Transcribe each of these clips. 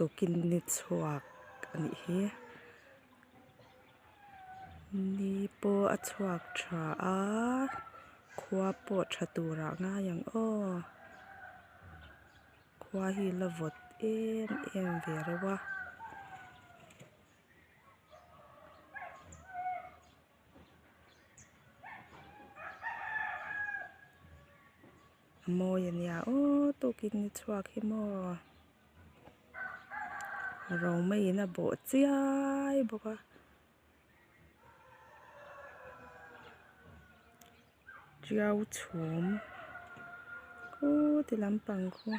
ตัวกินนิดสวกอันนี้เฮนี่โปอัดสวกชาขวาปวดชะตูระง่ายอย่างอ้อขวาฮีละวดเอ็มเวรวะโมยันยาโอ้ตัวกินนิดสวกฮิโมเราไม่น่าโบดใจบอกว่าเจ้าชุมกูที่ลำปังกู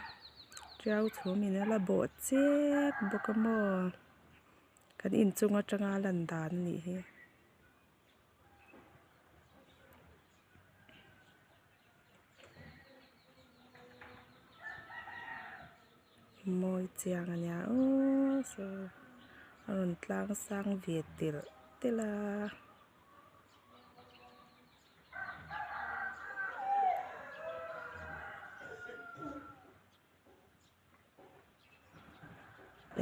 เจ้าชุมมีน่าละโบดเจ็บบอกว่าโมกันอินจุงอาจังอาลันดานนี่โมยเจียงอันยาโอ้สอรุณตลางสร้างเวียดติลา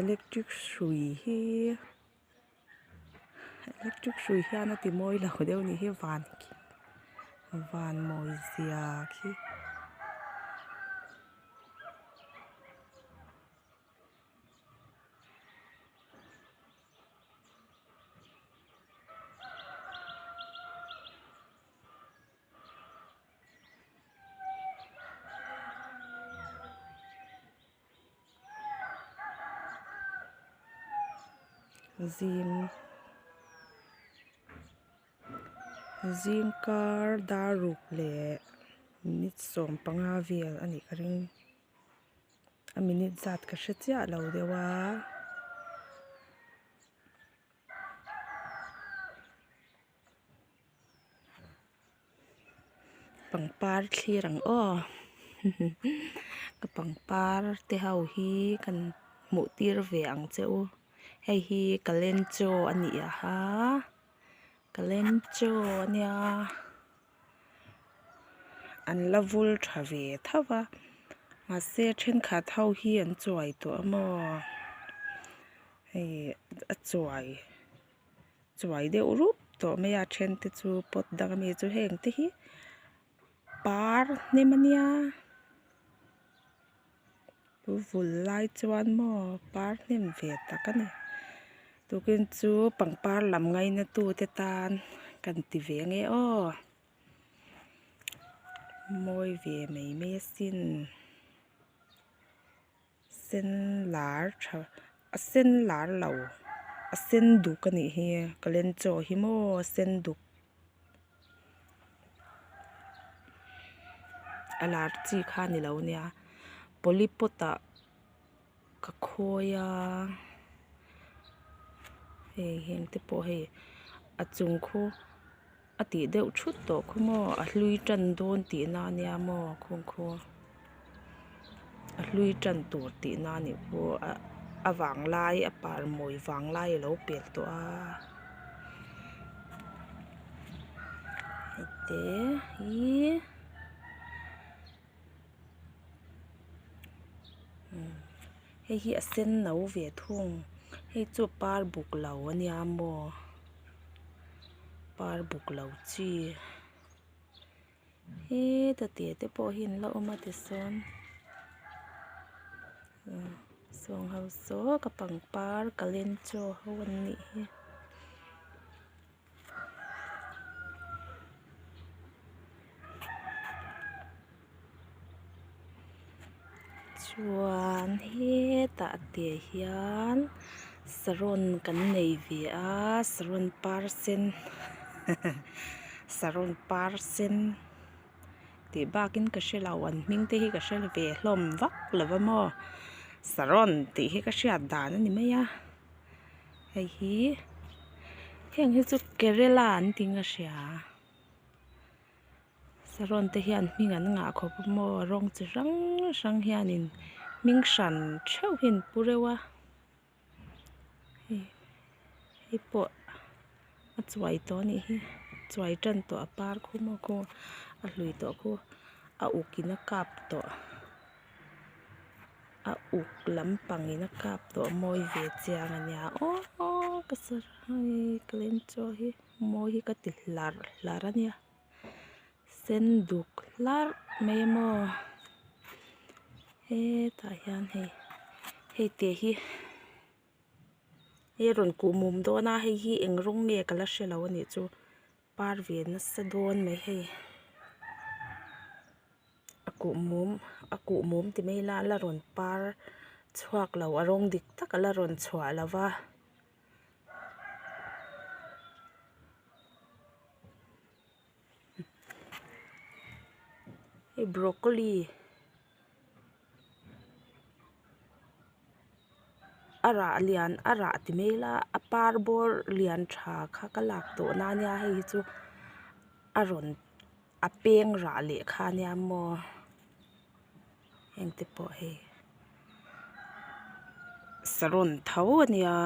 electric สุยเฮ electric สุยเฮน่าติโมยเราเดี๋ยวนี้เฮวานโมยเสียคีซิมการ์ดารุกเล่นิดสมปังอาเวียอันนี้ก็เรื่องอามินิดจัดก็เสียเราเดี๋ยวว่าปังปาร์ที่รังอ้อกับปังปาร์ที่เฮาฮีกันหมูตีระเวียงเจ้าให้ฮีกันเล่นโจอันนี้อะฮะกันเล่นโจเนี่ยอันละวุลทเวทว่ามาเสียเช่นขาเท่าเฮียนจ่วยตัวมอให้จ่วยเดี๋ยวรูปตัวไม่อยากเช่นติจูปดดังมีจูเฮงที่ฮีปาร์นี่มันยาวุลไลจวนมอปาร์นี่มเวทตะกันเนี่ยตัวกินจูปังปาร์ลำไงนะตัวเตตานกันติเวงอ้อมวยเวไม่สิ้นเส้นหลาเส้นหลาเหล่าเส้นดุกันนี่เฮียก็เล่นโจฮิโมเส้นดุอลาจีข้านี่แล้วเนี่ยโพลิปตะกะโคยาเฮงติโปเฮอจุงโคอติเดวชุดโตคุโมอลุยจันโดนตีนาเนี่ยโมคงโคลุยจันตัวตีนานี่บัววางไล่ปาร์มวยวางไล่แล้วเปลี่ยนตัวเดี๋ยวให้เส้นเหนาเวียทุ่งให้จูปาร์บุกเหล่าเนี่ยโมปาร์บุกเหล่าจีแต่เตี๋ยแต่พอเห็นแล้วมาแต่ซ้อนส่งเขาโซกับปังปาร์กะเล่นโจเขาวันนี้ชวนเฮตะเตียเฮียนสรนกันในเวียสรนปาร์เซนสรนปาร์เซนตีบ้ากินกระเชลาวันมิงตีกระเชลเวลมวักหรือว่าโมสรนตีให้กระเชลดานนี่ไม่ยะไอ้ฮีเฮียงให้จุกเกเรลานติงกระเชลสรนตีเฮียนมิงันงาขบโมร้องจะรังเฮียนินมิงฉันเช่าเห็นปุเรวะไอ้ปวดจวยตัวนี้จวยจันตัวปาร์คุโมโคลุยตัวคูอุกินกับตัว a uk lampangin a kap tawh mawi ve chiang ania ka sar hai kalen chaw hi mawi hi ka ti hlar ania sen duk hlar mai emaw tah hian hei te hi rawn kuh mum dawna hei hi eng rawng nge kala hrelo ani chu par ve nasa dawn mai hei a kuh mum ti mai la rawn par chhuak lo a rawng dik tak ala rawn chhuah lova hei broccoli a rah ti mai la a par bawr lian tha kha ka lak tawh na ania hei chu a peng rah leh kha ania maw heng te pawh hei saron tho ania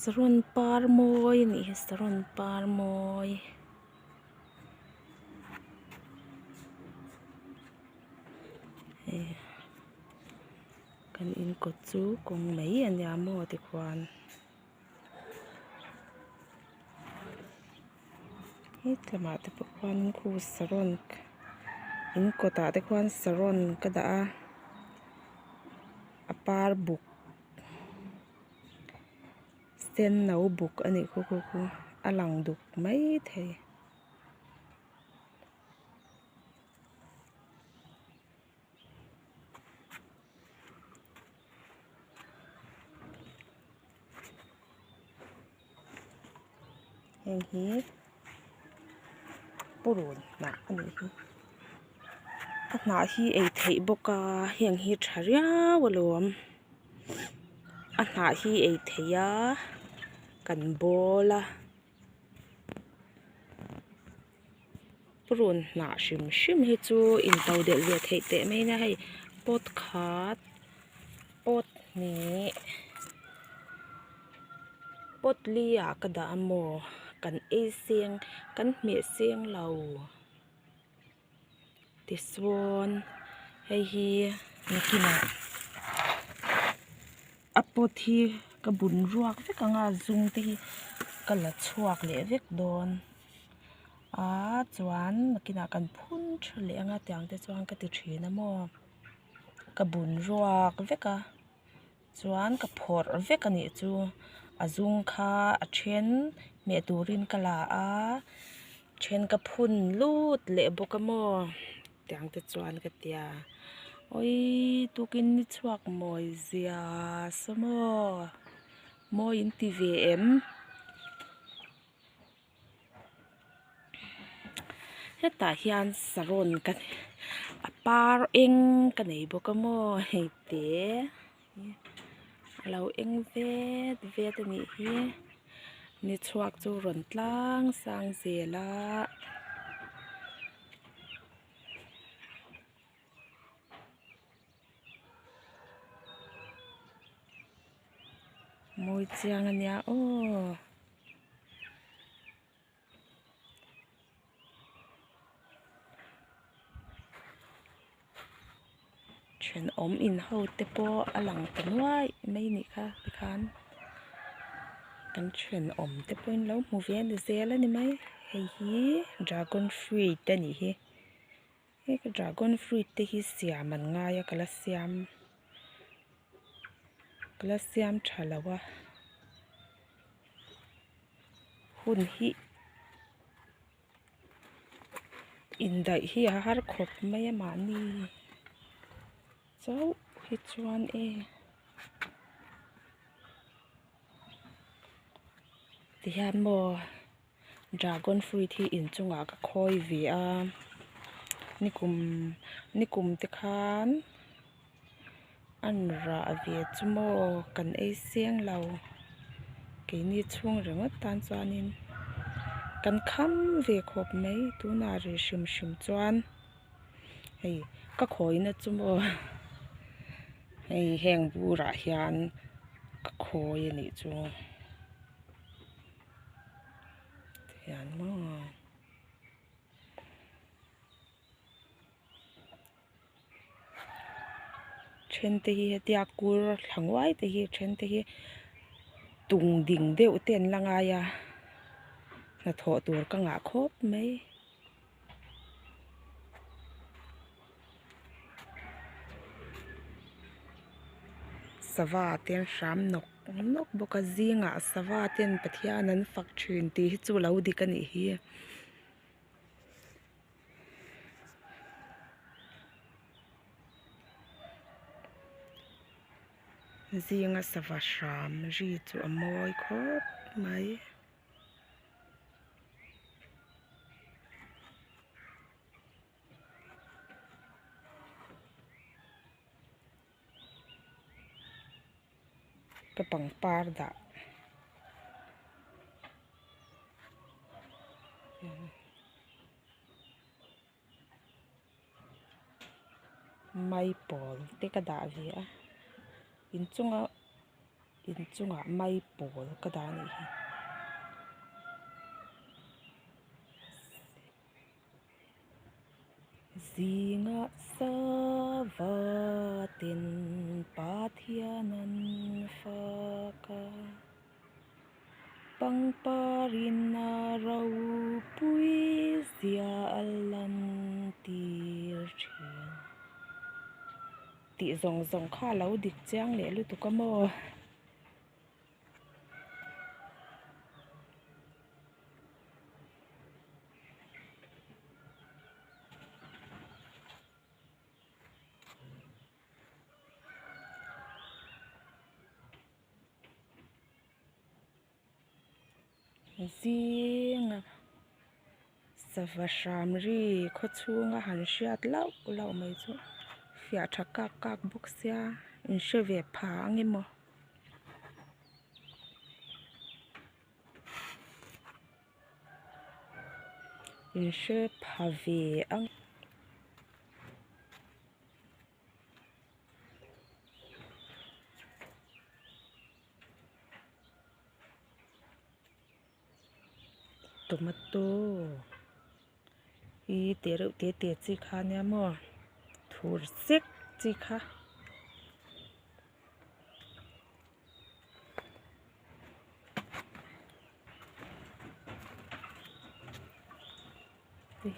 saron par mawi nih hi saron par mawi kan in kawt chu kawng mai ania maw tikhuan hei tlamah te pawh khuan khu saron in kawtah te khuan saron ka dah a par buk senno buk ani khu a lang duk mai thei heng hi purun hnah ani hi a hnah hi ei theih bawka heng hi tha riau a lawm a hnah hi ei theia kan bawl a purun hnah hrim hrim hi chu in to delh ve theih te mai nia hei pot khat pot hnih pot li ah ka dah maw kan ei seng kan hmeh seng lo tichuan hei hi nakinah a pot hi ka bun ruak vek anga zung te hi ka la chhuak leh vek dawn chuan nakinah kan phun tha leh anga tiang te chuan ka ti thin a maw ka bun ruak vek a chuan ka phawrh vek anih chu a zung kha a then meh turin ka la a then ka phun lut leh bawk a maw tiang te chuan ka tia tukin ni chhuak mawi zia sa maw mawi in ti ve em hetah hian saron kan a par eng ka nei bawk a maw hei te alo eng vet ani hi ni chhuak chu rawn tlang sang zela mawi chiang ania then awm in ho te pawh a lang ta nuai mai ni kha tikhan kan then awm te pawh in lo hmu ve ani zel ani mai hei hi dragon fruit ani hi hei ka dragon fruit te hi siam an ngai a kala siam tha lo a hun hi in daih hi a har khawp mai a mah ni chau hi chuan tihian maw dragon fruit hi in chungah ka khawi ve a nikum te khan an rah ve chu maw kan ei seng lo ke ni chhung rengawt tan chuanin kan kham ve khawp mai tuna ri hrim hrim chuan hei ka khawina chu maw hei heng burah hian ka khawi ani chu yan mo chen te hi tia kur thlangwai te hi chen te hi tung ding deuh ten langa ya na tho tur ka nga khop mai sawa ten sham nok nok boka zinga sawa ten pathian an fak thin ti hi chu lo dik ani hi zinga sawa sham ri chu amoi khop mai ka pangpar da mai pol te ka da vi a in chunga mai pol ka da ni hi zinga sawa ten pathianan faka pangparin na rau pui zia alan tir thin ti zong zong kha lo dik chiang le lu tu ka mo zinga sawa sham ri kho chunga han hriat lau mai chu fia tha kak buk sia in she ve pha ange mo in she pha ve ang tomato i te ru te chi kha nya mo thur sek chi kha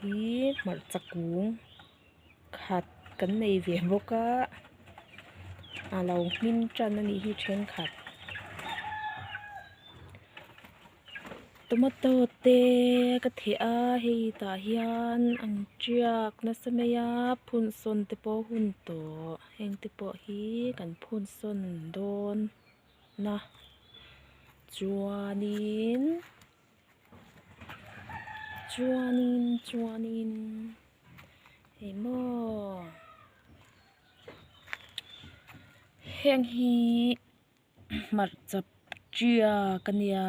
hi mar chakung khat kan nei ve boka alo min tran ani hi then khat tomato te ka the a hei ta hian ang chiak na sameya phun son te po hun to heng te po hi kan phun son don na chuanin hei mo heng hi mar chap chia kania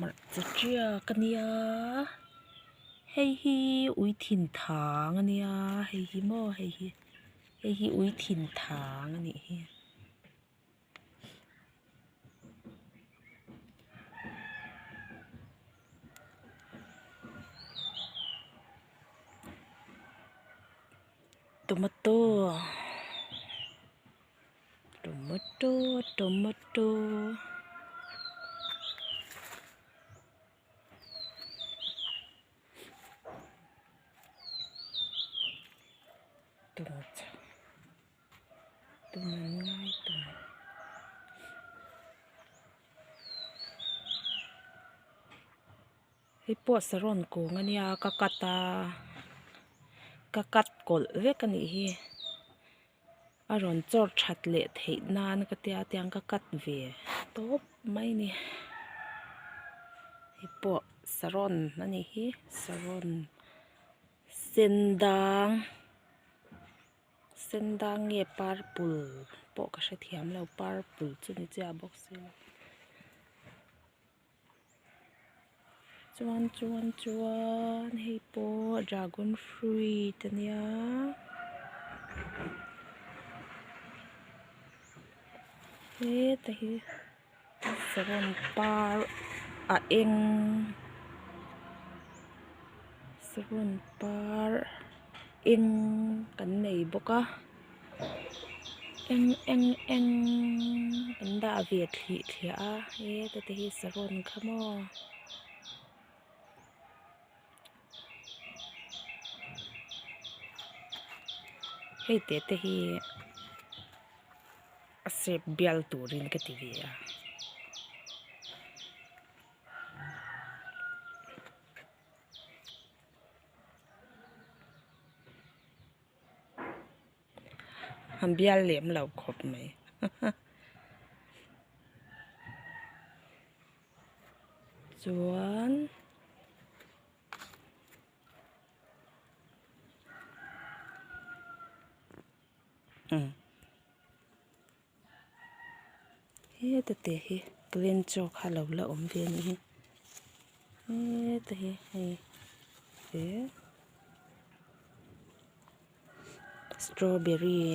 mar chia kania hei hi ui thin thang ania hei hi mo hei hi ui thin thang ani hi tomato ngay hei po saron ko ngania kakat kol vek ani hi aron chor that le thei nan ka tia tiang kakat ve top mai ni hi po saron ani hi saron sendang ye purple po ka hre thiam lo purple chu ni cha box chuan hei po dragon fruit ania he ta hi สรนปาร์เองสรนปาร์เองกันไหนบกะเอ็งอันดาเวียดเถียแต่ที่สรนขโมให้เตะที่เสพเบียลตูรินกติวีฮัมเบียลเหลี่ยมเราครบไหมจวนแต่เปลี่ยนโจกฮัลโหลละอมเวียนนี่แต่สตรอเบอรี่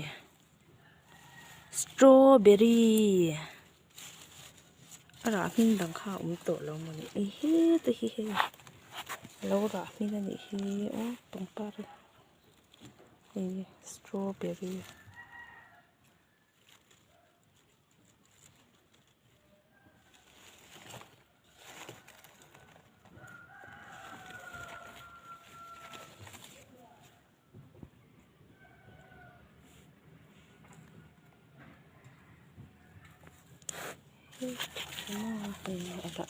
อะไรมินดังข้าวโตเรามันนี่แต่แล้วอะไรมินนี่โอ้ตรงปาร์สตรอเบอรี่ ada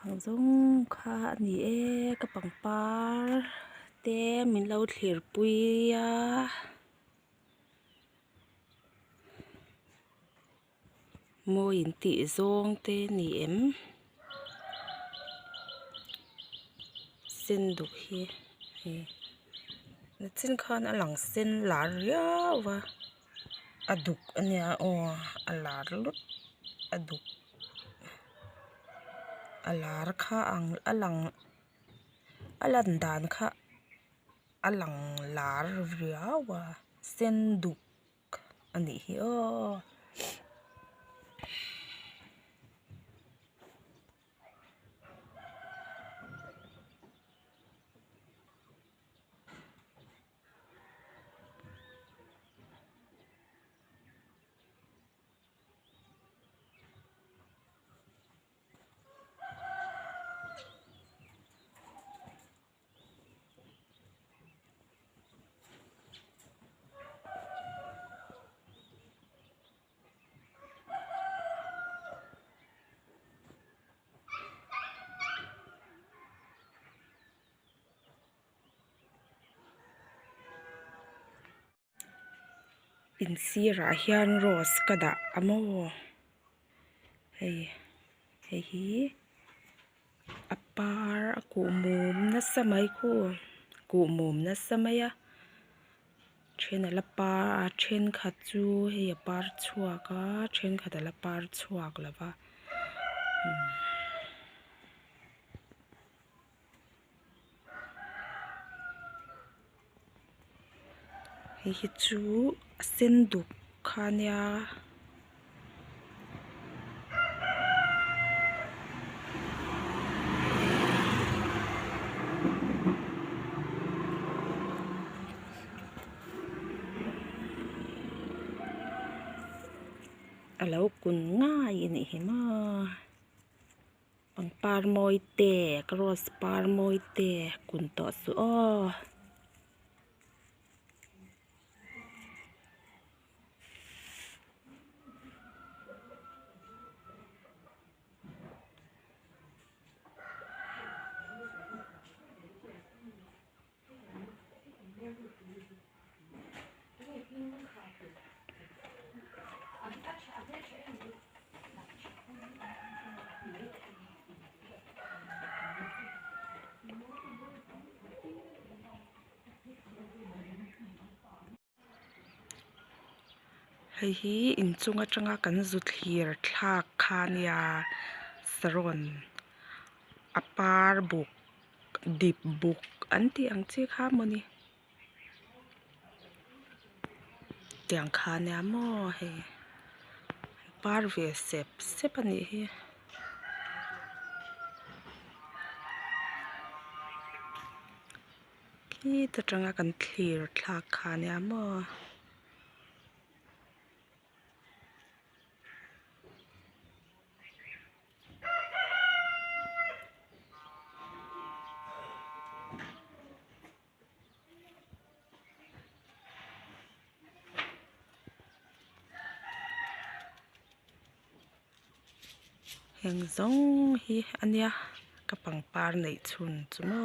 khang zong kha ni ka pang par te min lo thlir pui a mo in ti zong te ni em sen duk hi na chen khan alang sen lar ya wa aduk ania o alar lut aduk alar kha ang alan dan kha alang lar ria wa sen duk ani hi o in sira hian rose kada amo hei hi apar ku mum na samai ku mum na samaya then ala par then kha chu hei par chhuak a then kha ala par chhuak lawa hei hi chu sen duk khania alo kun ngai ni hi ma par moi te cross par moi te kun to su o hei hi in chunga tanga kan zut hlir thlak kha nia saron a par buk dip buk an ti ang chi kha moni tiang kha nia mo he par ve sep sep ani hi ki ta tanga kan thlir thlak kha nia mo heng zong hi ania kapang par nei chun chu mo